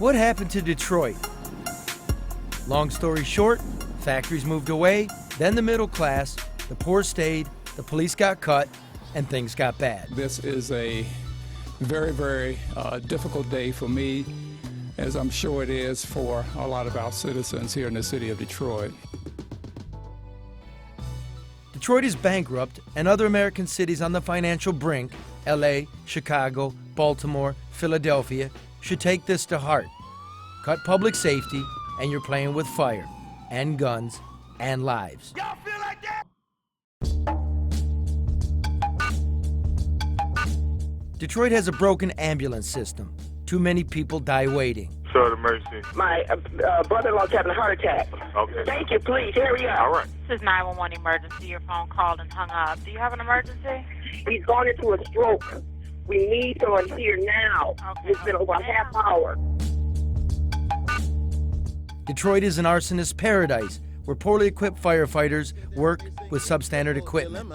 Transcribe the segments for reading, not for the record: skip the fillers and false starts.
What happened to Detroit? Long story short, factories moved away, then the middle class, the poor stayed, the police got cut, and things got bad. This is a very, very difficult day for me, as I'm sure it is for a lot of our citizens here in the city of Detroit. Detroit is bankrupt, and other American cities on the financial brink, LA, Chicago, Baltimore, Philadelphia, should take this to heart. Cut public safety, and you're playing with fire, and guns, and lives. Y'all feel like that? Detroit has a broken ambulance system. Too many people die waiting. Show the mercy. My brother-in-law's having a heart attack. Okay. Thank you, please. Hurry up. All right. This is 911 emergency. Your phone called and hung up. Do you have an emergency? He's gone into a stroke. We need someone here now. Okay. It's been over a half hour. Detroit is an arsonist paradise where poorly equipped firefighters work with substandard equipment.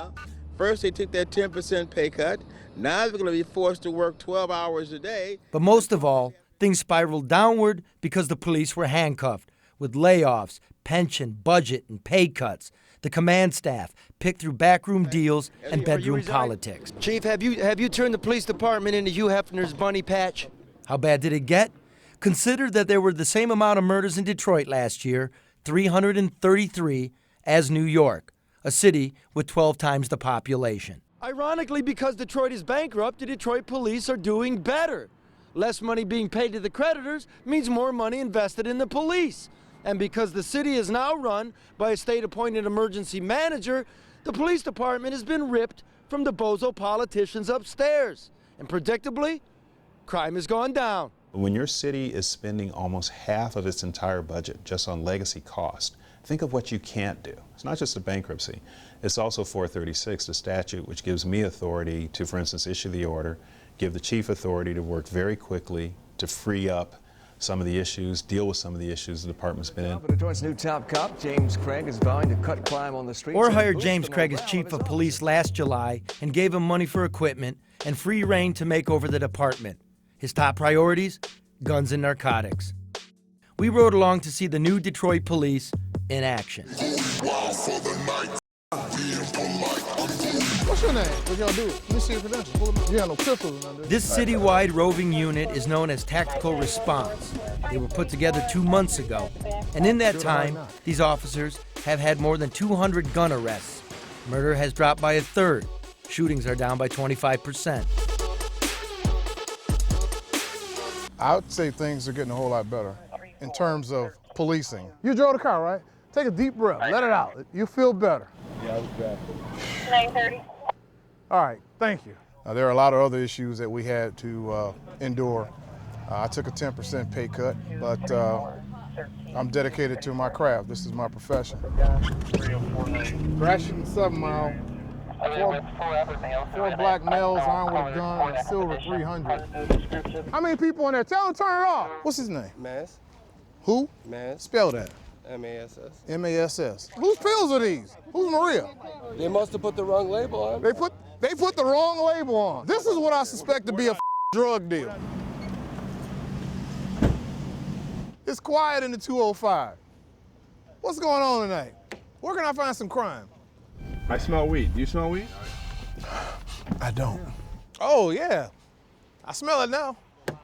First, they took that 10% pay cut. Now they're going to be forced to work 12 hours a day. But most of all, things spiraled downward because the police were handcuffed with layoffs, pension, budget, and pay cuts. The command staff picked through backroom deals and bedroom politics. Chief, have you turned the police department into Hugh Hefner's bunny patch? How bad did it get? Consider that there were the same amount of murders in Detroit last year, 333, as New York, a city with 12 times the population. Ironically, because Detroit is bankrupt, the Detroit police are doing better. Less money being paid to the creditors means more money invested in the police. And because the city is now run by a state-appointed emergency manager, the police department has been ripped from the bozo politicians upstairs. And predictably, crime has gone down. When your city is spending almost half of its entire budget just on legacy cost, think of what you can't do. It's not just a bankruptcy. It's also 436, the statute which gives me authority to, for instance, issue the order, give the chief authority to work very quickly to free up some of the issues, deal with some of the issues the department's been in. Detroit's new top cop, James Craig, is vowing to cut crime on the streets. Or hired James Craig as chief of police last July and gave him money for equipment and free reign to make over the department. His top priorities? Guns and narcotics. We rode along to see the new Detroit police in action. What's your name? What y'all do? Let me see your credentials. You have no pistols or nothing. This citywide roving unit is known as Tactical Response. They were put together 2 months ago, and in that time, these officers have had more than 200 gun arrests. Murder has dropped by a third. Shootings are down by 25%. I would say things are getting a whole lot better in terms of policing. You drove the car, right? Take a deep breath. Let it out. You feel better. Yeah, I was driving. 9:30. All right, thank you. There are a lot of other issues that we had to endure. I took a 10% pay cut, but I'm dedicated to my craft. This is my profession. Crashing 7 Mile. Four black males armed with a gun, a silver 300. How many people in there? Tell them to turn it off. What's his name? Mass. Who? Mass. Spell that. M-A-S-S. M-A-S-S. Whose pills are these? Who's Maria? They must have put the wrong label on. They put the wrong label on. This is what I suspect to be a drug deal. It's quiet in the 205. What's going on tonight? Where can I find some crime? I smell weed. Do you smell weed? I don't. Oh, yeah. I smell it now.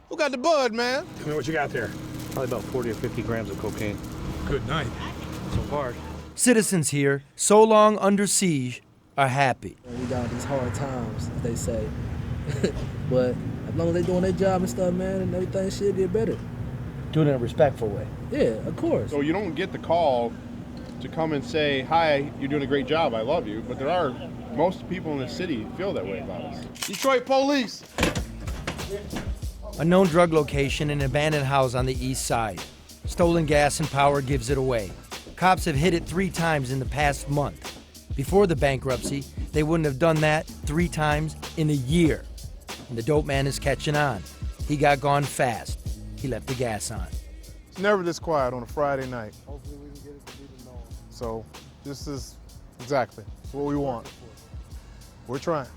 Who got the bud, man? Tell me what you got there. Probably about 40 or 50 grams of cocaine. Good night. So far. Citizens here, so long under siege, are happy. We got these hard times, as they say. But as long as they're doing their job and stuff, man, and everything should get better. Doing it in a respectful way. Yeah, of course. So you don't get the call to come and say, hi, you're doing a great job, I love you. But most people in the city feel that way about us. Detroit police. A known drug location in an abandoned house on the east side. Stolen gas and power gives it away. Cops have hit it 3 times in the past month. Before the bankruptcy, they wouldn't have done that 3 times in a year. And the dope man is catching on. He got gone fast. He left the gas on. It's never this quiet on a Friday night. Hopefully we can get it to be the norm. So this is exactly what we want. We're trying.